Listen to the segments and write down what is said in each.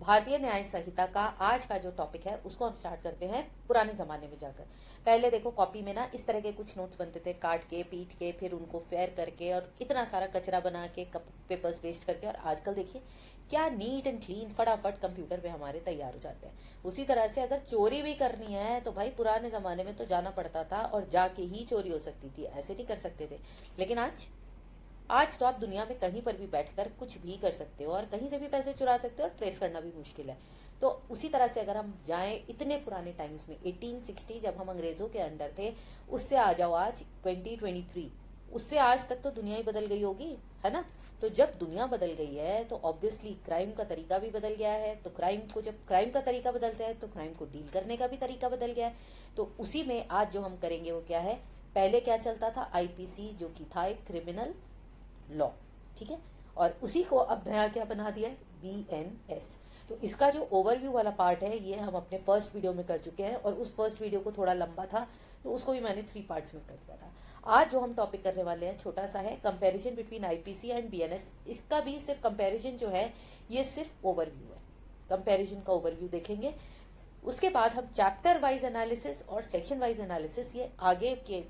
भारतीय न्याय संहिता का आज का जो टॉपिक है उसको हम स्टार्ट करते हैं पुराने ज़माने में जाकर। पहले देखो कॉपी में ना इस तरह के कुछ नोट्स बनते थे, काट के पीट के फिर उनको फेयर करके और इतना सारा कचरा बना के पेपर्स वेस्ट करके। और आजकल देखिए क्या नीट एंड क्लीन फटाफट कंप्यूटर पे हमारे तैयार हो जाते हैं। उसी तरह से अगर चोरी भी करनी है तो भाई पुराने ज़माने में तो जाना पड़ता था और जाके ही चोरी हो सकती थी, ऐसे नहीं कर सकते थे। लेकिन आज आज तो आप दुनिया में कहीं पर भी बैठकर कुछ भी कर सकते हो और कहीं से भी पैसे चुरा सकते हो और ट्रेस करना भी मुश्किल है। तो उसी तरह से अगर हम जाएं इतने पुराने टाइम्स में 1860 जब हम अंग्रेजों के अंडर थे, उससे आ जाओ आज 2023, उससे आज तक तो दुनिया ही बदल गई होगी, है ना। तो जब दुनिया बदल गई है तो ऑब्वियसली क्राइम का तरीका भी बदल गया है। तो जब क्राइम का तरीका बदलता है तो क्राइम को डील करने का भी तरीका बदल गया है। तो उसी में आज जो हम करेंगे वो क्या है, पहले क्या चलता था, आईपीसी जो कि था एक क्रिमिनल लॉ, ठीक है। और उसी को अब नया क्या बना दिया है, बीएनएस। तो इसका जो ओवरव्यू वाला पार्ट है ये हम अपने फर्स्ट वीडियो में कर चुके हैं और उस फर्स्ट वीडियो को थोड़ा लंबा था तो उसको भी मैंने 3 पार्ट्स में कर दिया था। आज जो हम टॉपिक करने वाले हैं छोटा सा है, comparison between IPC and BNS. इसका भी सिर्फ कंपैरिजन जो है ये सिर्फ ओवरव्यू है, कंपैरिजन का ओवरव्यू देखेंगे। उसके बाद हम चैप्टर वाइज एनालिसिस और सेक्शन वाइज एनालिसिस ये आगे के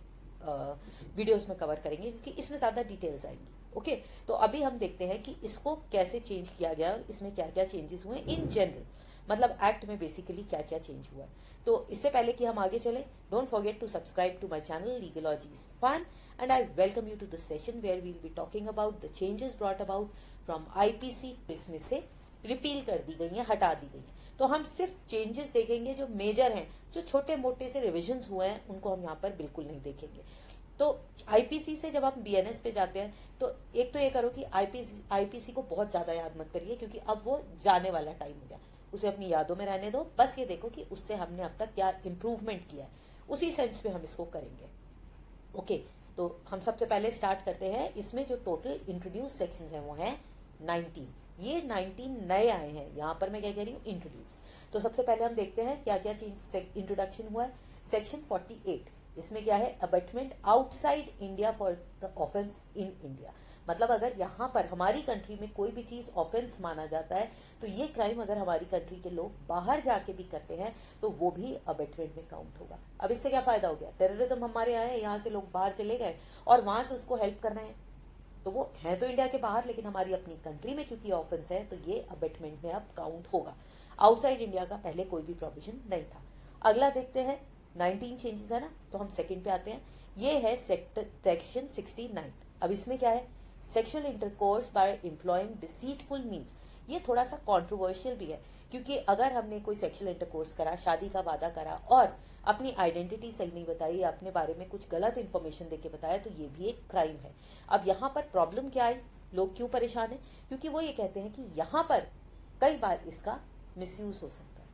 वीडियोस में कवर करेंगे क्योंकि इसमें ज़्यादा डिटेल्स आएंगी। ओके, तो अभी हम देखते हैं कि इसको कैसे चेंज किया गया और इसमें क्या क्या चेंजेस हुए इन जनरल, मतलब एक्ट में बेसिकली क्या क्या चेंज हुआ है। तो इससे पहले कि हम आगे चले, don't forget to subscribe to my channel Legalogy is fun and I welcome you to this session where we will be talking about the changes brought about from IPC. इसमें से रिपील कर दी गई हैं, हटा दी गई हैं। तो हम सिर्फ चेंजेस देखेंगे जो मेजर हैं, जो छोटे मोटे से रिविजन्स हुए हैं उनको हम यहाँ पर बिल्कुल नहीं देखेंगे। तो आईपीसी से जब आप बीएनएस पे जाते हैं तो एक तो ये करो कि आईपीसी को बहुत ज़्यादा याद मत करिए क्योंकि अब वो जाने वाला टाइम हो गया, उसे अपनी यादों में रहने दो। बस ये देखो कि उससे हमने अब तक क्या इम्प्रूवमेंट किया है, उसी सेंस में हम इसको करेंगे। ओके, तो हम सबसे पहले स्टार्ट करते हैं। इसमें जो टोटल इंट्रोड्यूस सेक्शंस हैं वो हैं 19। ये 19 नए आए हैं, यहाँ पर मैं क्या कह रही हूँ, इंट्रोड्यूस। तो सबसे पहले हम देखते हैं क्या क्या चेंज इंट्रोडक्शन हुआ है। सेक्शन 48, इसमें क्या है, abetment outside India for the offence in India. मतलब अगर यहाँ पर हमारी कंट्री में कोई भी चीज़ ऑफेंस माना जाता है तो ये क्राइम अगर हमारी कंट्री के लोग बाहर जाके भी करते हैं तो वो भी अबेटमेंट में काउंट होगा। अब इससे क्या फ़ायदा हो गया, टेररिज्म हमारे यहाँ है, यहाँ से लोग बाहर चले गए और वहाँ से उसको हेल्प कर रहे हैं, तो वो है तो इंडिया के बाहर लेकिन हमारी अपनी कंट्री में क्योंकि ऑफेंस है तो ये अबेटमेंट में अब काउंट होगा। आउटसाइड इंडिया का पहले कोई भी प्रोविजन नहीं था। अगला देखते हैं, 19 चेंजेस है ना, तो हम सेकंड पे आते हैं। ये है सेक्शन 69। अब इसमें क्या है, sexual intercourse by employing deceitful means. ये थोड़ा सा कॉन्ट्रोवर्शियल भी है क्योंकि अगर हमने कोई सेक्सुअल इंटरकोर्स करा, शादी का वादा करा और अपनी आइडेंटिटी सही नहीं बताई, अपने बारे में कुछ गलत इन्फॉर्मेशन देके बताया तो ये भी एक क्राइम है। अब यहाँ पर प्रॉब्लम क्या आई, लोग क्यों परेशान है, क्योंकि वो ये कहते हैं कि यहाँ पर कई बार इसका मिसयूज हो सकता है।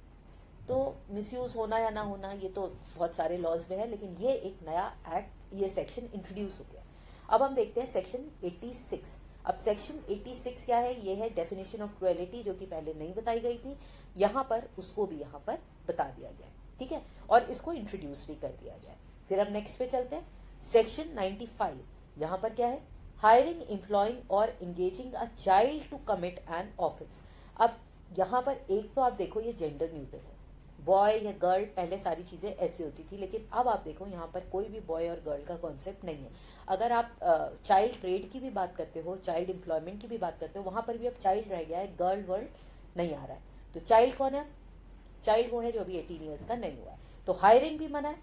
तो मिसयूज होना या ना होना ये तो बहुत सारे लॉज में है, लेकिन ये एक नया एक्ट, ये सेक्शन इंट्रोड्यूस हो गया। अब हम देखते हैं सेक्शन 86। अब सेक्शन 86 क्या है, ये है डेफिनेशन ऑफ क्रुएलिटी, जो कि पहले नहीं बताई गई थी, यहाँ पर उसको भी यहाँ पर बता दिया गया है, ठीक है, और इसको इंट्रोड्यूस भी कर दिया गया है। फिर हम नेक्स्ट पे चलते हैं, सेक्शन 95। यहाँ पर क्या है, हायरिंग, एम्प्लॉइंग और engaging a child to commit an offence. अब यहाँ पर एक तो आप देखो ये जेंडर न्यूट्रल है, बॉय या गर्ल, पहले सारी चीज़ें ऐसी होती थी, लेकिन अब आप देखो यहाँ पर कोई भी बॉय और गर्ल का कॉन्सेप्ट नहीं है। अगर आप चाइल्ड ट्रेड की भी बात करते हो, चाइल्ड एम्प्लॉयमेंट की भी बात करते हो, वहाँ पर भी अब चाइल्ड रह गया है, गर्ल वर्ल्ड नहीं आ रहा है। तो चाइल्ड कौन है, चाइल्ड वो है जो अभी 18 ईयर्स का नहीं हुआ है। तो हायरिंग भी मना है,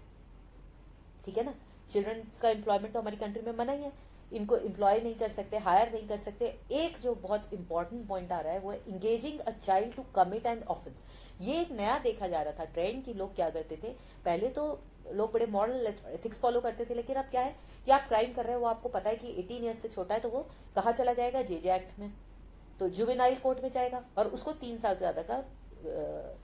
ठीक है ना, चिल्ड्रंस का एम्प्लॉयमेंट तो हमारी कंट्री में मना ही है, इनको एम्प्लॉय नहीं कर सकते, हायर नहीं कर सकते। एक जो बहुत इंपॉर्टेंट पॉइंट आ रहा है वो है engaging a child to commit an offence. ये एक नया देखा जा रहा था ट्रेंड कि लोग क्या करते थे, पहले तो लोग बड़े मॉरल एथिक्स फॉलो करते थे, लेकिन अब क्या है कि आप क्राइम कर रहे हो, वो आपको पता है कि 18 ईयर्स से छोटा है, तो वो कहाँ चला जाएगा, जेजे एक्ट में, तो जुवेनाइल कोर्ट में जाएगा और उसको 3 साल से ज़्यादा का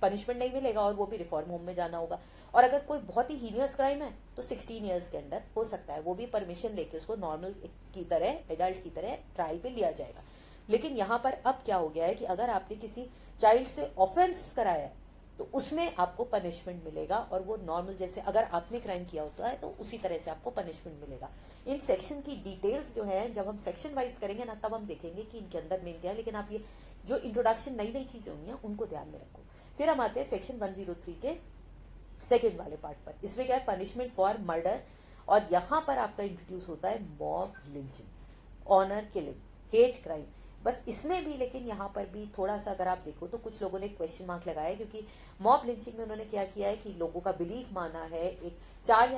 पनिशमेंट नहीं मिलेगा और वो भी रिफॉर्म होम में जाना होगा। और अगर कोई बहुत ही हीनियस क्राइम है तो 16 ईयर्स के अंदर हो सकता है, वो भी परमिशन लेके उसको नॉर्मल की तरह, एडल्ट की तरह ट्रायल पे लिया जाएगा। लेकिन यहाँ पर अब क्या हो गया है कि अगर आपने किसी चाइल्ड से ऑफेंस कराया है तो उसमें आपको पनिशमेंट मिलेगा और वो नॉर्मल जैसे अगर आपने क्राइम किया होता है तो उसी तरह से आपको पनिशमेंट मिलेगा। इन सेक्शन की डिटेल्स जो है जब हम सेक्शन वाइज करेंगे ना तब हम देखेंगे कि इनके अंदर मेन क्या है, लेकिन आप जो इंट्रोडक्शन नई नई चीज़ें होंगी हैं उनको ध्यान में रखो। फिर हम आते हैं सेक्शन 103 के सेकेंड वाले पार्ट पर। इसमें क्या है, पनिशमेंट फॉर मर्डर, और यहाँ पर आपका इंट्रोड्यूस होता है mob lynching, honour killing, hate crime. बस इसमें भी, लेकिन यहाँ पर भी थोड़ा सा अगर आप देखो तो कुछ लोगों ने क्वेश्चन मार्क लगाया, क्योंकि मॉब लिंचिंग में उन्होंने क्या किया है कि लोगों का बिलीफ माना है, एक 5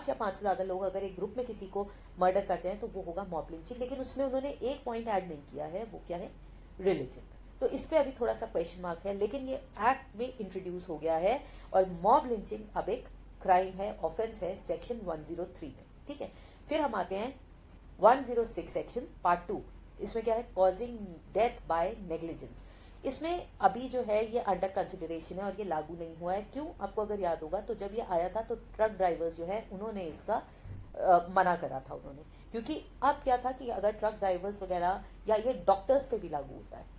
या 5 से ज़्यादा लोग अगर एक ग्रुप में किसी को मर्डर करते हैं तो वो होगा मॉब लिंचिंग। लेकिन उसमें उन्होंने एक पॉइंट ऐड नहीं किया है, वो क्या है, रिलीजन। तो इस पे अभी थोड़ा सा क्वेश्चन मार्क है, लेकिन ये एक्ट में इंट्रोड्यूस हो गया है और मॉब लिंचिंग अब एक क्राइम है, ऑफेंस है सेक्शन 103 में। ठीक है, फिर हम आते हैं 106 सेक्शन पार्ट 2। इसमें क्या है, कॉजिंग डेथ बाय नेग्लिजेंस। इसमें अभी जो है ये अंडर कंसिडरेशन है और ये लागू नहीं हुआ है। क्यों, आपको अगर याद होगा तो जब ये आया था तो ट्रक ड्राइवर्स जो है उन्होंने इसका मना करा था उन्होंने, क्योंकि अब क्या था कि अगर ट्रक ड्राइवर्स वगैरह या ये डॉक्टर्स पे भी लागू होता है,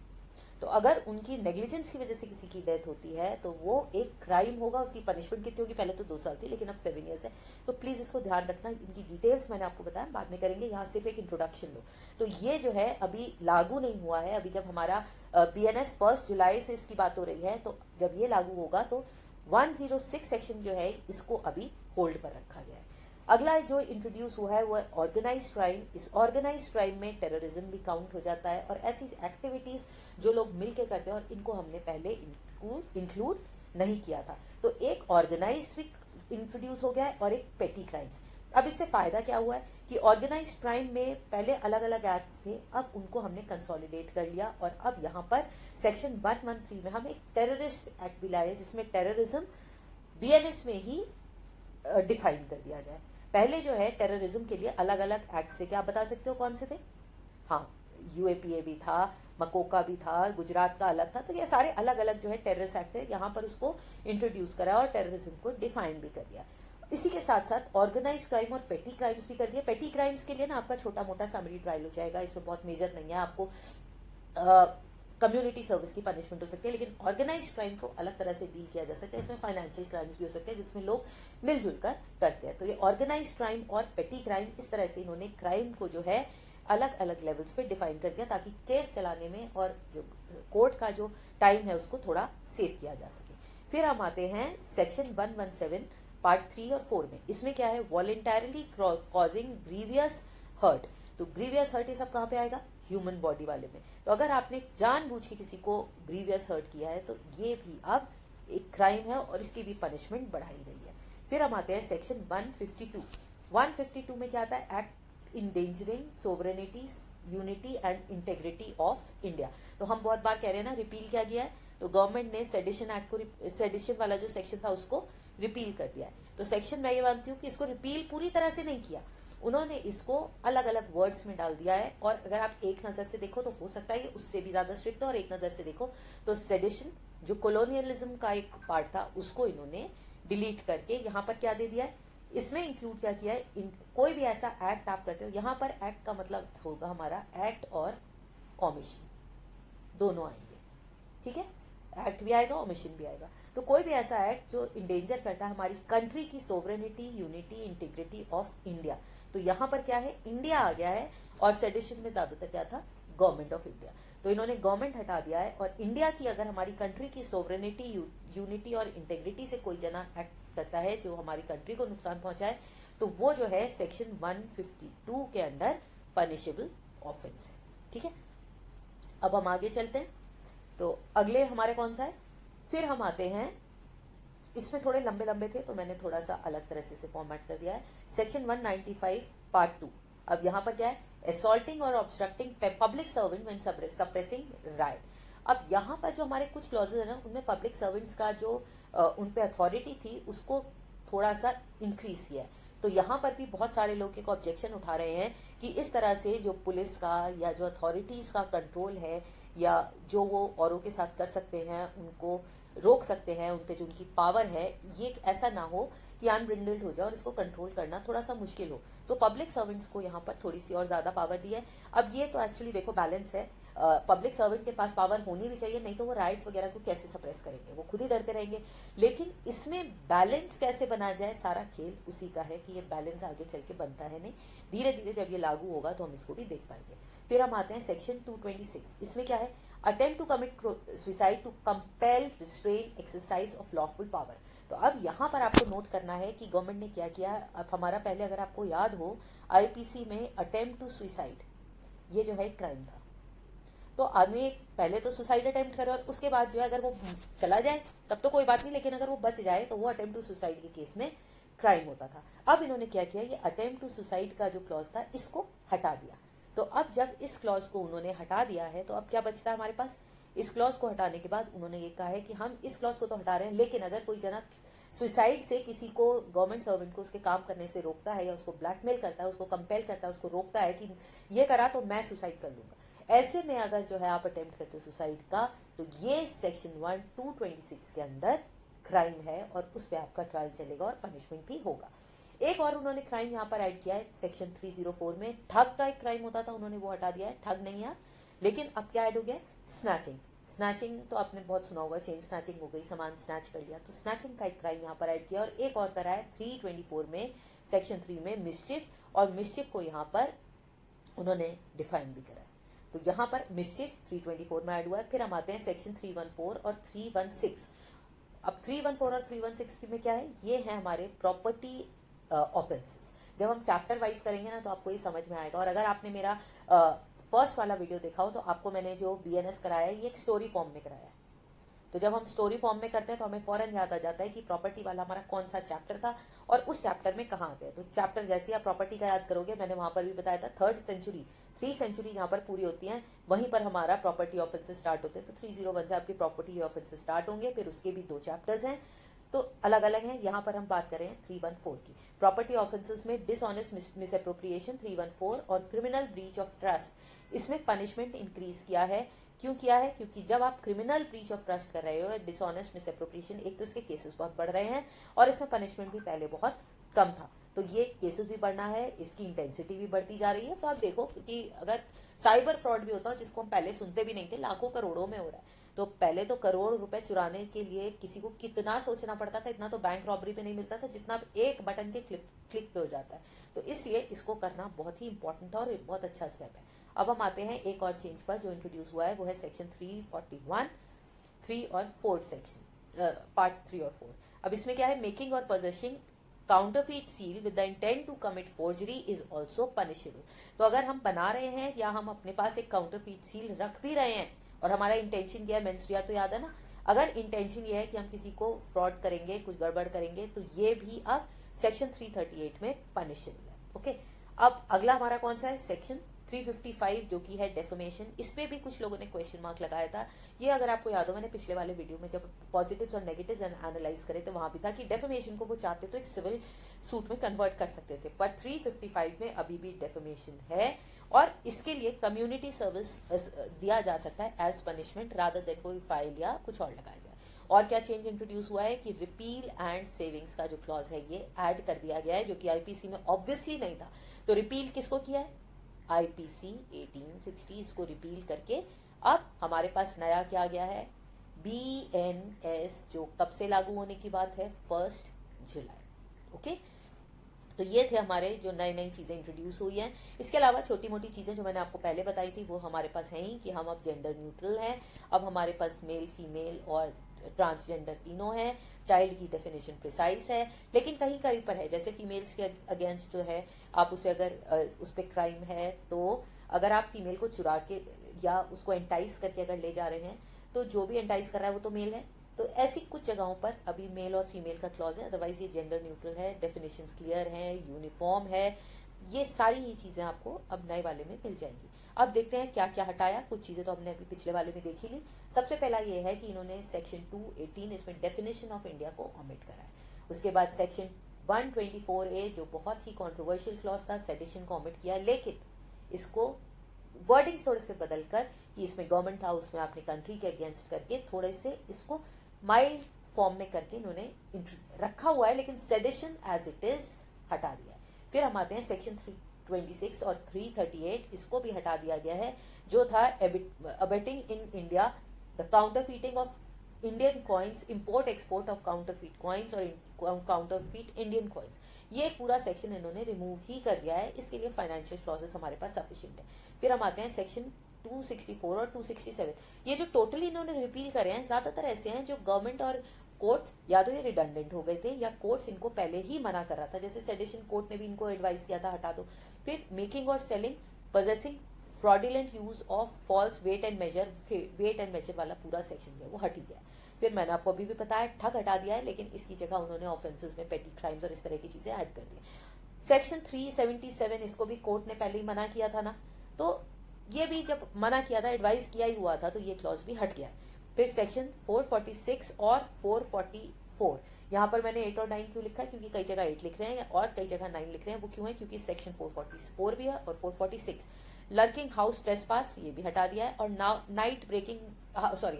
तो अगर उनकी नेग्लिजेंस की वजह से किसी की डेथ होती है तो वो एक क्राइम होगा। उसकी पनिशमेंट कितनी होगी, पहले तो 2 साल थी लेकिन अब 7 ईयर्स है। तो प्लीज़ इसको ध्यान रखना, इनकी डिटेल्स मैंने आपको बताया, बाद में करेंगे, यहाँ सिर्फ एक इंट्रोडक्शन लो। तो ये जो है अभी लागू नहीं हुआ है। अभी जब हमारा BNS 1 जुलाई से इसकी बात हो रही है, तो जब ये लागू होगा तो 106 सेक्शन जो है इसको अभी होल्ड पर रखा गया है। अगला जो इंट्रोड्यूस हुआ है वो है ऑर्गेनाइज क्राइम। इस ऑर्गेनाइज क्राइम में टेररिज्म भी काउंट हो जाता है और ऐसी एक्टिविटीज जो लोग मिलके करते हैं और इनको हमने पहले इंक्लूड नहीं किया था। तो एक ऑर्गेनाइज्ड भी इंट्रोड्यूस हो गया है और एक पेटी क्राइम्स। अब इससे फायदा क्या हुआ है कि ऑर्गेनाइज्ड क्राइम में पहले अलग अलग एक्ट्स थे, अब उनको हमने कंसोलिडेट कर लिया और अब यहाँ पर सेक्शन 113 में हम एक टेररिस्ट एक्ट भी लाए जिसमें टेररिज्म BNS में ही डिफाइन कर दिया जाए। पहले जो है टेररिज्म के लिए अलग अलग एक्ट से, क्या आप बता सकते हो कौन से थे? हाँ, UAPA भी था, मकोका भी था, गुजरात का अलग था। तो ये सारे अलग अलग जो है टेररिस्ट एक्ट है, यहाँ पर उसको इंट्रोड्यूस करा और टेररिज्म को डिफाइन भी कर दिया। इसी के साथ साथ ऑर्गेनाइज क्राइम और पेटी क्राइम्स भी कर दिया। पेटी क्राइम्स के लिए ना आपका छोटा मोटा समरी ट्रायल हो जाएगा, इसमें बहुत मेजर नहीं है, आपको कम्युनिटी सर्विस की पनिशमेंट हो सकती है। लेकिन ऑर्गेनाइज क्राइम को अलग तरह से डील किया जा सकता है, इसमें फाइनेंशियल क्राइम्स भी हो सकते हैं जिसमें लोग मिलजुल कर करते हैं। तो ये ऑर्गेनाइज क्राइम और पेटी क्राइम, इस तरह से इन्होंने क्राइम को जो है अलग अलग लेवल्स पे डिफाइन कर दिया ताकि केस चलाने में और जो कोर्ट का जो टाइम है उसको थोड़ा सेव किया जा सके। फिर हम आते हैं सेक्शन 117 पार्ट 3 और 4 में। इसमें क्या है, वॉलेंटरली कॉजिंग ग्रीवियस हर्ट। तो ग्रीवियस हर्ट ये सब कहाँ पे आएगा, ह्यूमन बॉडी वाले में। तो अगर आपने जानबूझ के किसी को ग्रीवियस हर्ट किया है तो ये भी अब एक क्राइम है और इसकी भी पनिशमेंट बढ़ाई गई है। फिर हम आते हैं सेक्शन 152 में क्या आता है, act endangering sovereignty, unity and integrity of India. तो हम बहुत बार कह रहे हैं ना, रिपील किया गया है, तो गवर्नमेंट ने सेडिशन एक्ट को, सेडिशन वाला जो सेक्शन था उसको रिपील कर दिया है। तो सेक्शन मैं ये मानती हूँ कि इसको रिपील पूरी तरह से नहीं किया, उन्होंने इसको अलग अलग वर्ड्स में डाल दिया है। और अगर आप एक नज़र से देखो तो हो सकता है ये उससे भी ज़्यादा स्ट्रिक्ट हो, और एक नज़र से देखो तो सेडिशन जो कॉलोनियलिज्म का एक पार्ट था उसको इन्होंने डिलीट करके यहाँ पर क्या दे दिया है, इसमें इंक्लूड क्या किया है, कोई भी ऐसा एक्ट आप करते हो, यहाँ पर एक्ट का मतलब होगा हमारा एक्ट और ओमिशन दोनों आएंगे। ठीक है, एक्ट भी आएगा, ओमिशन भी आएगा। तो कोई भी ऐसा एक्ट जो इंडेंजर करता है हमारी कंट्री की sovereignty, unity, integrity of India. तो यहाँ पर क्या है, इंडिया आ गया है, और सेडिशन में ज्यादातर क्या था, गवर्नमेंट ऑफ इंडिया। तो इन्होंने गवर्नमेंट हटा दिया है, और इंडिया की अगर हमारी कंट्री की सोवरेनिटी, यूनिटी और इंटेग्रिटी से कोई जना एक्ट करता है जो हमारी कंट्री को नुकसान पहुंचाए, तो वो जो है सेक्शन 152 के अंडर पनिशेबल ऑफेंस है। ठीक है, अब हम आगे चलते हैं। तो अगले हमारे कौन सा है, फिर हम आते हैं, इसमें थोड़े लंबे लंबे थे तो मैंने थोड़ा सा अलग तरह से फॉर्मेट कर दिया है। Section 195 part 2। अब यहाँ पर क्या है, असॉल्टिंग और obstructing public servant when suppressing right. अब यहाँ पर जो हमारे कुछ क्लॉजेज है ना, उनमें पब्लिक सर्वेंट्स का जो उन पे अथॉरिटी थी उसको थोड़ा सा इंक्रीज किया है। तो यहाँ पर भी बहुत सारे लोग एक ऑब्जेक्शन उठा रहे हैं कि इस तरह से जो पुलिस का या जो अथॉरिटीज का कंट्रोल है, या जो वो औरों के साथ कर सकते हैं, उनको रोक सकते हैं, उन पे जो उनकी पावर है, ये ऐसा ना हो कि अनब्रिंडल्ड हो जाए और इसको कंट्रोल करना थोड़ा सा मुश्किल हो। तो पब्लिक सर्वेंट्स को यहाँ पर थोड़ी सी और ज़्यादा पावर दी है। अब ये तो एक्चुअली देखो बैलेंस है, पब्लिक सर्वेंट के पास पावर होनी भी चाहिए, नहीं तो वो राइट्स वगैरह को कैसे सप्रेस करेंगे, वो खुद ही डरते रहेंगे। लेकिन इसमें बैलेंस कैसे बना जाए, सारा खेल उसी का है कि ये बैलेंस आगे चल के बनता है नहीं, धीरे धीरे जब ये लागू होगा तो हम इसको भी देख पाएंगे। फिर हम आते हैं सेक्शन 226। इसमें क्या है, attempt to commit suicide to compel restrain exercise of lawful power. तो अब यहाँ पर आपको नोट करना है कि गवर्नमेंट ने क्या किया। अब हमारा पहले अगर आपको याद हो आईपीसी में अटेम्प्ट टू सुसाइड ये जो है क्राइम था। तो आदमी पहले तो सुसाइड अटेम्प्ट करे और उसके बाद जो है अगर वो चला जाए तब तो कोई बात नहीं, लेकिन अगर वो बच जाए तो वो अटेम्प्ट टू सुसाइड के केस में क्राइम होता था। अब इन्होंने क्या किया, ये अटेम्प्ट टू सुसाइड का जो क्लॉज था इसको हटा दिया। तो अब जब इस क्लॉज को उन्होंने हटा दिया है तो अब क्या बचता है हमारे पास। इस क्लॉज को हटाने के बाद उन्होंने ये कहा है कि हम इस क्लॉज को तो हटा रहे हैं, लेकिन अगर कोई जना सुसाइड से किसी को, गवर्नमेंट सर्वेंट को उसके काम करने से रोकता है या उसको ब्लैकमेल करता है, उसको कंपेल करता है, उसको रोकता है कि ये करा तो मैं सुसाइड कर लूंगा, ऐसे में अगर जो है आप अटेम्प्ट करते हो सुसाइड का तो ये सेक्शन 1226 के अंदर क्राइम है और उस पर आपका ट्रायल चलेगा और पनिशमेंट भी होगा। एक और उन्होंने क्राइम यहाँ पर ऐड किया है सेक्शन 304 में, ठग का एक क्राइम होता था, उन्होंने वो हटा दिया है, ठग नहीं है। लेकिन अब क्या ऐड हो गया, स्नैचिंग। स्नैचिंग तो आपने बहुत सुना होगा, चेन स्नैचिंग हो गई, सामान स्नैच कर लिया, तो स्नैचिंग का एक क्राइम यहाँ पर ऐड किया। और एक और करा है 324 में सेक्शन 3 में मिस्चिफ, और मिस्चिफ को यहाँ पर उन्होंने डिफाइन भी करा है। तो यहाँ पर मिस्चिफ 324 में ऐड हुआ है। फिर हम आते हैं सेक्शन 314 और 316। अब 314 और 316 में क्या है, ये है हमारे प्रॉपर्टी ऑफेंसेस। जब हम चैप्टर वाइज करेंगे ना तो आपको ये समझ में आएगा। और अगर आपने मेरा फर्स्ट वाला वीडियो देखा हो तो आपको मैंने जो बीएनएस कराया है ये एक स्टोरी फॉर्म में कराया है। तो जब हम स्टोरी फॉर्म में करते हैं तो हमें फौरन याद आ जाता है कि प्रॉपर्टी वाला हमारा कौन सा चैप्टर था और उस चैप्टर में कहाँ आते हैं। तो चैप्टर जैसे आप प्रॉपर्टी का याद करोगे, मैंने वहां पर भी बताया था 3 सेंचुरी यहाँ पर पूरी होती हैं, वहीं पर हमारा प्रॉपर्टी ऑफेंसेस स्टार्ट होते हैं। तो 301 से आपकी प्रॉपर्टी ऑफेंसेस स्टार्ट होंगे, फिर उसके भी 2 चैप्टर्स हैं तो अलग अलग हैं। यहाँ पर हम बात कर रहे हैं 314 की। प्रॉपर्टी ऑफेंसेस में डिसऑनेस्ट मिसएप्रोप्रिएशन 314 और क्रिमिनल ब्रीच ऑफ ट्रस्ट, इसमें पनिशमेंट इंक्रीज किया है। क्यों किया है, क्योंकि जब आप क्रिमिनल ब्रीच ऑफ ट्रस्ट कर रहे हो, डिसऑनेस्ट मिसएप्रोप्रिएशन, एक तो इसके केसेस बहुत बढ़ रहे हैं और इसमें पनिशमेंट भी पहले बहुत कम था, तो ये केसेस भी बढ़ना है, इसकी इंटेंसिटी भी बढ़ती जा रही है। तो आप देखो कि अगर साइबर फ्रॉड भी होता है जिसको हम पहले सुनते भी नहीं थे, लाखों करोड़ों में हो रहा है। तो पहले तो करोड़ रुपए चुराने के लिए किसी को कितना सोचना पड़ता था, इतना तो बैंक रॉबरी पे नहीं मिलता था जितना एक बटन के क्लिक पे हो जाता है। तो इसलिए इसको करना बहुत ही इंपॉर्टेंट और बहुत अच्छा स्टेप है। अब हम आते हैं एक और चेंज पर जो इंट्रोड्यूस हुआ है, वो है सेक्शन 341, 3 और 4 सेक्शन, पार्ट 3 और 4। अब इसमें क्या है, मेकिंग और possessing counterfeit seal with the intent to commit forgery is also punishable. तो अगर हम बना रहे हैं या हम अपने पास एक काउंटरफीट सील रख भी रहे हैं और हमारा इंटेंशन क्या है, मेंस्ट्रिया तो याद है ना, अगर इंटेंशन ये है कि हम किसी को फ्रॉड करेंगे, कुछ गड़बड़ करेंगे, तो ये भी अब सेक्शन 338 में पनिशेबल है। ओके, अब अगला हमारा कौन सा है, सेक्शन 355 जो कि है डेफेमेशन। इस पे भी कुछ लोगों ने क्वेश्चन मार्क लगाया था। ये अगर आपको याद हो, मैंने पिछले वाले वीडियो में जब पॉजिटिव्स और नेगेटिव्स एनालाइज करे तो वहां भी था कि डेफेमेशन को वो चाहते तो एक सिविल सूट में कन्वर्ट कर सकते थे, पर 355 में अभी भी डेफेमेशन है और इसके लिए कम्युनिटी सर्विस दिया जा सकता है एज पनिशमेंट रादर देन कोई फाइल या कुछ और लगाया जाए। और क्या चेंज इंट्रोड्यूस हुआ है कि रिपील एंड सेविंग्स का जो क्लॉज है ये ऐड कर दिया गया है, जो कि आईपीसी में ऑब्वियसली नहीं था। तो रिपील किसको किया है, आईपीसी 1860, इसको रिपील करके अब हमारे पास नया क्या आ गया है, बीएनएस, जो कब से लागू होने की बात है, 1 जुलाई। ओके, तो ये थे हमारे जो नई नई चीजें इंट्रोड्यूस हुई हैं। इसके अलावा छोटी मोटी चीजें जो मैंने आपको पहले बताई थी वो हमारे पास हैं ही, कि हम अब जेंडर न्यूट्रल हैं। अब हमारे पास मेल, फीमेल और ट्रांसजेंडर तीनों हैं। चाइल्ड की डेफिनेशन प्रिसाइज है, लेकिन कहीं कहीं पर है, जैसे फीमेल्स के अगेंस्ट जो है आप उसे अगर उस पर क्राइम है, तो अगर आप फीमेल को चुरा के या उसको एंटाइज करके अगर ले जा रहे हैं तो जो भी एंटाइज कर रहा है वो तो मेल है। तो ऐसी कुछ जगहों पर अभी मेल और फीमेल का क्लॉज है, अदरवाइज ये जेंडर न्यूट्रल है, डेफिनेशंस क्लियर हैं, यूनिफॉर्म है। ये सारी ही चीजें आपको अब नए वाले में मिल जाएंगी। अब देखते हैं क्या क्या हटाया। कुछ चीजें तो हमने अभी पिछले वाले में देखी ली। सबसे पहला ये है कि इन्होंने सेक्शन 218 इसमें डेफिनेशन ऑफ इंडिया को ओमिट करा है। उसके बाद सेक्शन 124A जो बहुत ही कॉन्ट्रोवर्शियल क्लॉज था, सेडिशन को ओमिट किया, लेकिन इसको वर्डिंग्स थोड़े से बदलकर कि इसमें गवर्नमेंट था उसमें आपने कंट्री के अगेंस्ट करके थोड़े से इसको माइल्ड फॉर्म में करके इन्होंने रखा हुआ है, लेकिन सेडिशन एज इट इज हटा दिया है। फिर हम आते हैं सेक्शन 326 और 338, इसको भी हटा दिया गया है, जो था abetting in India the counterfeiting of Indian coins, import export of counterfeit coins और काउंटरफीट इंडियन कॉइन्स। ये पूरा सेक्शन इन्होंने रिमूव ही कर दिया है। इसके लिए फाइनेंशियल क्लॉजेस हमारे पास सफिशिएंट है। फिर हम आते हैं सेक्शन 264 और 267, ये जो टोटली इन्होंने रिपील करे हैं ज्यादातर ऐसे हैं जो गवर्नमेंट और कोर्ट्स या तो ये रिडंडेंट हो गए थे या कोर्ट्स इनको पहले ही मना कर रहा था। जैसे सेडिशन कोर्ट ने भी इनको एडवाइस किया था हटा दो। फिर मेकिंग और selling, possessing, fraudulent use of false weight and measure वाला पूरा सेक्शन जो है वो हट ही गया। फिर मैंने आपको अभी भी बताया ठग हटा दिया है, लेकिन इसकी जगह उन्होंने ऑफेंसेस में पेटी क्राइम्स और इस तरह की चीजें ऐड कर दी। सेक्शन 377 इसको भी कोर्ट ने पहले ही मना किया था ना, तो ये भी जब मना किया था, एडवाइस किया ही हुआ था, तो ये क्लॉज भी हट गया है। फिर सेक्शन 446 और 444, यहाँ पर मैंने 8 और 9 क्यों लिखा है, क्योंकि कई जगह 8 लिख रहे हैं और कई जगह 9 लिख रहे हैं। वो क्यों है, क्योंकि सेक्शन 444 भी है और 446 लर्किंग हाउस ट्रेसपास ये भी हटा दिया है, और night breaking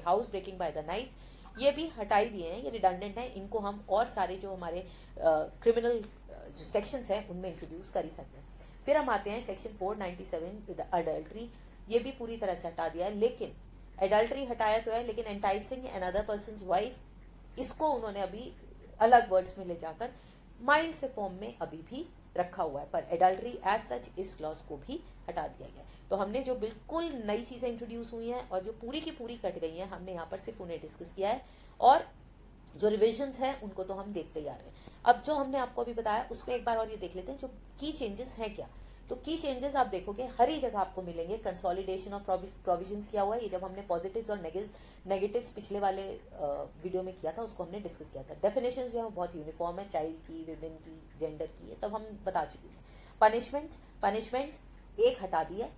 house breaking by the night ये भी हटाई दिए हैं। ये रिडंडेंट है, इनको हम और सारे जो हमारे क्रिमिनल जो सेक्शंस हैं उनमें इंट्रोड्यूस कर ही सकते हैं। फिर हम आते हैं सेक्शन 497 अडल्ट्री, ये भी पूरी तरह से हटा दिया है। लेकिन एडल्ट्री हटाया तो है, लेकिन enticing another person's wife इसको उन्होंने अभी अलग वर्ड्स में ले जाकर माइल्ड से फॉर्म में अभी भी रखा हुआ है, पर एडल्ट्री एज सच इस क्लॉज को भी हटा दिया गया। तो हमने जो बिल्कुल नई चीजें इंट्रोड्यूस हुई हैं और जो पूरी की पूरी कट गई हैं, हमने यहाँ पर सिर्फ उन्हें डिस्कस किया है, और जो रिविजन्स हैं उनको तो हम देखते ही आ रहे हैं। अब जो हमने आपको अभी बताया उसमें एक बार और ये देख लेते हैं जो की चेंजेस हैं क्या। तो की चेंजेस आप देखोगे हर ही जगह आपको मिलेंगे। कंसोलिडेशन ऑफ प्रोविजंस किया हुआ है, ये जब हमने पॉजिटिव्स और नेगेटिव्स पिछले वाले वीडियो में किया था उसको हमने डिस्कस किया था। डेफिनेशंस जो है बहुत यूनिफॉर्म है, चाइल्ड की, विमेन की, जेंडर की, तब हम बता चुके हैं। पनिशमेंट्स एक हटा दी है,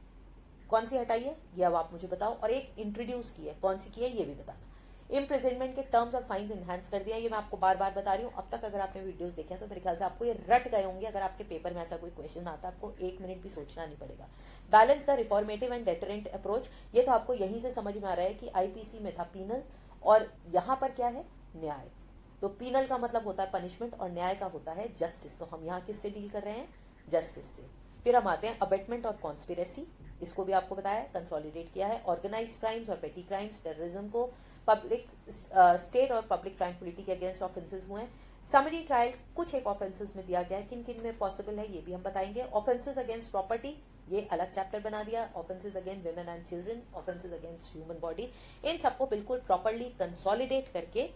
कौन सी हटाई है ये अब आप मुझे बताओ, और एक इंट्रोड्यूस की है, कौन सी की है ये भी बताना। इम्प्रिजनमेंट के टर्म्स और फाइन्स इनहेंस कर दिया, ये मैं आपको बार बार बता रही हूँ। अब तक अगर आपने वीडियोस देखे हैं तो मेरे ख्याल से आपको ये रट गए होंगे। अगर आपके पेपर में ऐसा कोई क्वेश्चन आता है आपको 1 मिनट भी सोचना नहीं पड़ेगा। Balance the reformative and deterrent approach, ये तो आपको यहीं से समझ में आ रहा है कि आईपीसी में था पीनल और यहाँ पर क्या है, न्याय। तो पीनल का मतलब होता है पनिशमेंट और न्याय का होता है जस्टिस। तो हम यहाँ किससे डील कर रहे हैं, जस्टिस से। फिर हम आते हैं अबेटमेंट और कॉन्स्पिरेसी, इसको भी आपको बताया, कंसोलिडेट किया है। ऑर्गेनाइज्ड क्राइम्स और पेटी क्राइम्स, टेररिज्म को पब्लिक स्टेट और पब्लिक ट्रैंक्विलिटी के अगेंस्ट ऑफेंसेस हुए हैं। समरी ट्रायल कुछ एक ऑफेंसेस में दिया गया है, किन किन में पॉसिबल है ये भी हम बताएंगे। ऑफेंसेस अगेंस्ट प्रॉपर्टी ये अलग चैप्टर बना दिया। Offences against women and children, offences against human body, इन सबको बिल्कुल प्रॉपरली कंसोलिडेट करके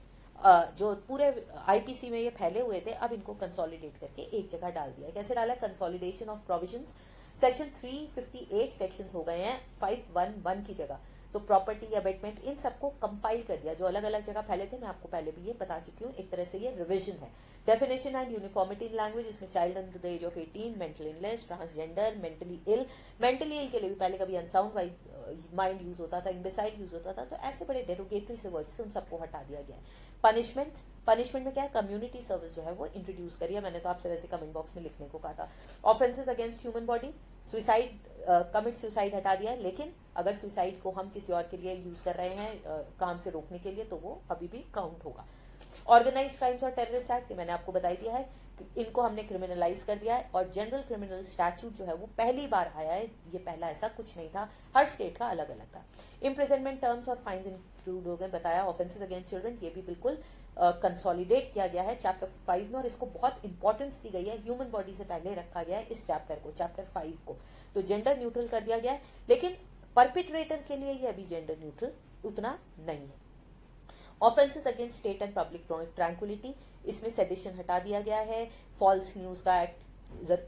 जो पूरे आईपीसी में ये फैले हुए थे अब इनको कंसोलिडेट करके एक जगह डाल दिया। कैसे डाला, consolidation of provisions. Section 358 sections हो गए हैं 511 की जगह। तो प्रॉपर्टी, अबेटमेंट, इन सबको कंपाइल कर दिया। जो अलग अलग जगह फैले थे मैं आपको पहले भी ये बता चुकी हूँ, एक तरह से ये रिविजन है। Definition and uniformity in language, इसमें child under the age of 18, mental illness, transgender, mentally ill के लिए भी पहले कभी अनसाउंड माइंड यूज होता था, इम्बेसाइल यूज होता था, तो ऐसे बड़े डेरोगेटरी से वर्ड्स थे उन सबको हटा दिया गया है। पनिशमेंट में क्या है, कम्युनिटी सर्विस जो है वो इंट्रोड्यूस करी है, मैंने तो आपसे वैसे कमेंट बॉक्स में लिखने को कहा था। Offences against human body, suicide, commit suicide हटा दिया है, लेकिन अगर सुसाइड को हम किसी और के लिए यूज कर रहे हैं काम से रोकने के लिए तो वो अभी भी काउंट होगा। ऑर्गेनाइज क्राइम्स और टेररिस्ट एक्ट मैंने आपको बताई दिया है, इनको हमने क्रिमिनलाइज कर दिया है। और जनरल क्रिमिनल स्टैट्यूट जो है वो पहली बार आया है, ये पहला ऐसा कुछ नहीं था, हर स्टेट का अलग अलग था। इम्प्रिजनमेंट टर्म्स और फाइन्स इंक्लूड हो गए, बताया। ऑफेंसेस अगेंस्ट चिल्ड्रन ये भी बिल्कुल कंसोलिडेट किया गया है चैप्टर 5 में, और इसको बहुत इंपॉर्टेंस दी गई है, ह्यूमन बॉडी से पहले रखा गया है इस चैप्टर को, चैप्टर 5 को। तो जेंडर न्यूट्रल कर दिया गया है, लेकिन परपिट्रेटर के लिए ये अभी जेंडर न्यूट्रल उतना नहीं है। Offences against state and public tranquillity, इसमें सेडिशन हटा दिया गया है, फॉल्स न्यूज का एक्ट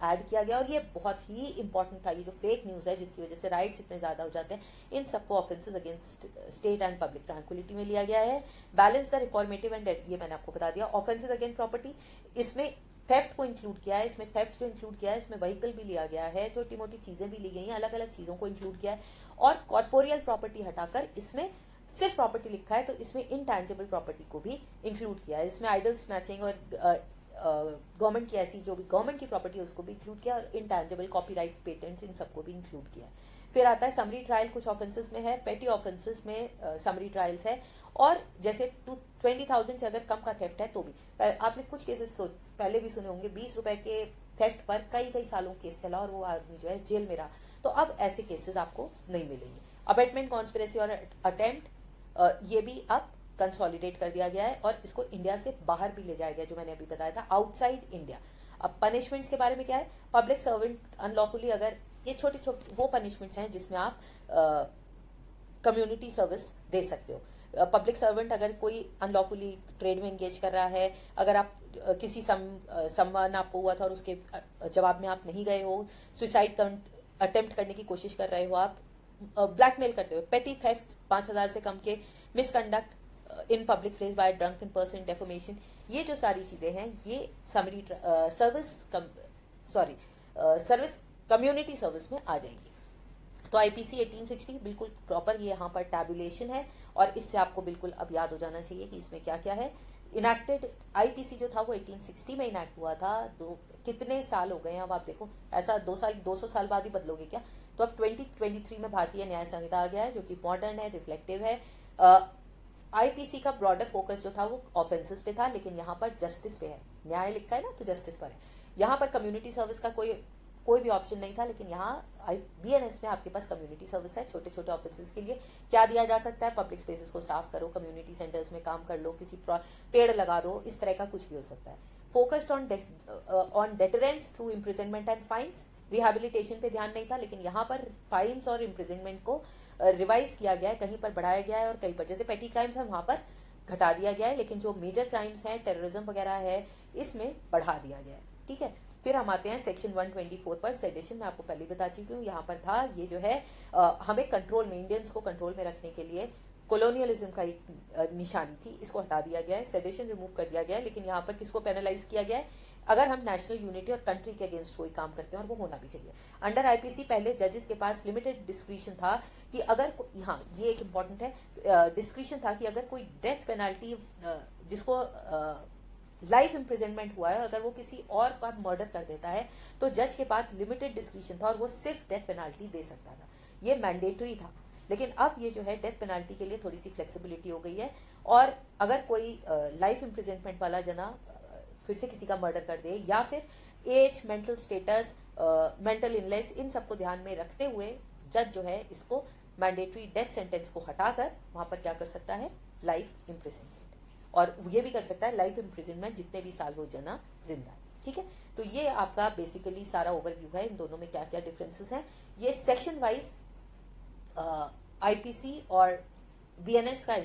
ऐड किया गया, और ये बहुत ही इंपॉर्टेंट था। ये जो फेक न्यूज है जिसकी वजह से राइट्स इतने ज्यादा हो जाते हैं, इन सबको offences against state and public tranquillity में लिया गया है। बैलेंस द रिफॉर्मेटिव एंड ये मैंने आपको बता दिया। ऑफेंसेस अगेंस्ट प्रॉपर्टी, इसमें थेफ्ट को इंक्लूड किया है, इसमें थेफ्ट जो इंक्लूड किया है इसमें व्हीकल भी लिया गया है, छोटी मोटी चीजें भी ली गई हैं, अलग अलग चीजों को इंक्लूड किया है। और कॉर्पोरियल प्रॉपर्टी हटाकर इसमें सिर्फ प्रॉपर्टी लिखा है, तो इसमें इनटैंजिबल प्रॉपर्टी को भी इंक्लूड किया है। इसमें आइडल स्नैचिंग और गवर्नमेंट की ऐसी जो भी गवर्नमेंट की प्रॉपर्टी है उसको भी इंक्लूड किया, और इनटैंजिबल कॉपीराइट, पेटेंट्स, इन सबको भी इंक्लूड किया है। फिर आता है समरी ट्रायल, कुछ ऑफेंसेस में है, पेटी ऑफेंसेस में समरी ट्रायल्स है, और जैसे 20,000 से अगर कम का थेफ्ट है तो भी, आपने कुछ केसेस पहले भी सुने होंगे, 20 रुपए के थेफ्ट पर कई सालों केस चला और वो आदमी जो है जेल में रहा, तो अब ऐसे केसेस आपको नहीं मिलेंगे। अबेटमेंट, कॉन्स्पिरेसी और अटेम्प्ट ये भी अब कंसोलिडेट कर दिया गया है, और इसको इंडिया से बाहर भी ले जाया गया, जो मैंने अभी बताया था, आउटसाइड इंडिया। अब पनिशमेंट्स के बारे में क्या है, पब्लिक सर्वेंट अनलॉफुली, अगर ये छोटे वो पनिशमेंट्स हैं जिसमें आप कम्युनिटी सर्विस दे सकते हो। पब्लिक सर्वेंट अगर कोई अनलॉफुली ट्रेड में एंगेज कर रहा है, अगर आप किसी सम्मान आपको हुआ था और उसके जवाब में आप नहीं गए हो, सुसाइड अटेम्प्ट करने की कोशिश कर रहे हो, आप ब्लैकमेल करते हो, पेटी थेफ्ट 5,000 से कम के, misconduct in public place by drunken person, deformation, ये जो सारी चीज़ें हैं ये समरी सर्विस कम्युनिटी सर्विस में आ जाएगी। तो आईपीसी 1860 बिल्कुल प्रॉपर ये यहाँ पर टैबुलेशन है और इससे आपको बिल्कुल अब याद हो जाना चाहिए कि इसमें क्या क्या है। इनैक्टेड आईपीसी जो था वो 1860 में इनैक्ट हुआ था। कितने साल हो गए हैं अब आप देखो, ऐसा 200 साल बाद ही बदलोगे क्या? तो अब 2023 में भारतीय न्याय संहिता आ गया है जो कि मॉडर्न है, रिफ्लेक्टिव है। आईपीसी का ब्रॉडर फोकस जो था वो ऑफेंसेस पे था, लेकिन यहाँ पर जस्टिस पे है। न्याय लिखा है ना, तो जस्टिस पर है। यहाँ पर कम्युनिटी सर्विस का कोई भी ऑप्शन नहीं था, लेकिन यहाँ बीएनएस में आपके पास कम्युनिटी सर्विस है। छोटे छोटे ऑफिसेस के लिए क्या दिया जा सकता है? पब्लिक स्पेसेस को साफ करो, कम्युनिटी सेंटर्स में काम कर लो, किसी पेड़ लगा दो, इस तरह का कुछ भी हो सकता है। Focused on deterrence through imprisonment and fines. Rehabilitation पे ध्यान नहीं था, लेकिन यहाँ पर फाइन्स और इम्प्रिजनमेंट को रिवाइज किया गया है, कहीं पर बढ़ाया गया है और कहीं पर जैसे पेटी क्राइम्स है वहां पर घटा दिया गया है, लेकिन जो मेजर क्राइम्स हैं, टेररिज्म वगैरह है, इसमें बढ़ा दिया गया है। ठीक है, फिर हम आते हैं सेक्शन 124 पर, सेडिशन। मैं आपको पहले बता चुकी हूँ, यहाँ पर था ये जो है हमें कंट्रोल में, इंडियंस को कंट्रोल में रखने के लिए कोलोनियलिज्म का एक निशानी थी, इसको हटा दिया गया है, सेडिशन रिमूव कर दिया गया है। लेकिन यहाँ पर किसको पेनलाइज किया गया है? अगर हम नेशनल यूनिटी और कंट्री के अगेंस्ट कोई काम करते हैं, और वो होना भी चाहिए। अंडर आईपीसी पहले जजेस के पास लिमिटेड डिस्क्रिशन था कि अगर हाँ ये एक इम्पॉर्टेंट है, डिस्क्रिशन था कि अगर कोई डेथ पेनाल्टी जिसको लाइफ इम्प्रिजनमेंट हुआ है, अगर वो किसी और का मर्डर कर देता है तो जज के पास लिमिटेड डिस्क्रिशन था और वो सिर्फ डेथ पेनाल्टी दे सकता था। ये मैंडेटरी था, लेकिन अब ये जो है डेथ पेनाल्टी के लिए थोड़ी सी फ्लेक्सिबिलिटी हो गई है। और अगर कोई लाइफ इम्प्रिजनमेंट वाला जना फिर से किसी का मर्डर कर दे, या फिर age, mental status, mental illness, इन सबको ध्यान में रखते हुए जज जो है इसको मैंडेटरी डेथ सेंटेंस को हटाकर वहां पर क्या कर सकता है? Life imprisonment. और ये भी कर सकता है लाइफ इम्प्रिजनमेंट जितने भी साल हो जना जिंदा। ठीक है, तो ये आपका बेसिकली सारा ओवरव्यू है, इन दोनों में क्या क्या डिफरेंसेस हैं। ये सेक्शन वाइज आईपीसी और बीएनएस का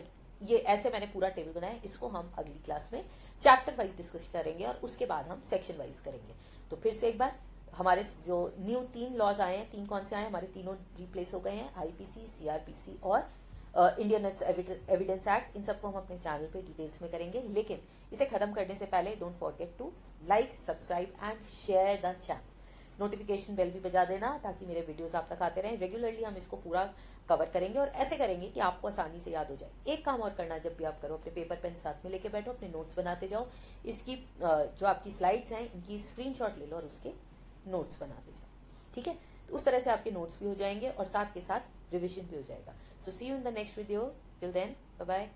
ये ऐसे मैंने पूरा टेबल बनाया है, इसको हम अगली क्लास में चैप्टर वाइज डिस्कस करेंगे और उसके बाद हम सेक्शन वाइज करेंगे। तो फिर से एक बार, हमारे जो न्यू 3 लॉज आए हैं, 3 कौन से आए हैं? हमारे तीनों रिप्लेस हो गए हैं, आईपीसी, सीआरपीसी और इंडियन एविडेंस एक्ट। इन सबको हम अपने चैनल पे डिटेल्स में करेंगे, लेकिन इसे खत्म करने से पहले don't forget to like, subscribe and share the channel. Notification bell भी बजा देना ताकि मेरे वीडियोस आप तक आते रहें। रेगुलरली हम इसको पूरा कवर करेंगे और ऐसे करेंगे कि आपको आसानी से याद हो जाए। एक काम और करना, जब भी आप करो अपने पेपर पेन साथ में लेके बैठो, अपने नोट्स बनाते जाओ। इसकी जो आपकी स्लाइड्स हैं इनकी स्क्रीनशॉट ले लो और उसके नोट्स बनाते जाओ। ठीक है, तो उस तरह से आपके नोट्स भी हो जाएंगे और साथ के साथ रिविजन भी हो जाएगा। So see you in the next video, till then bye bye.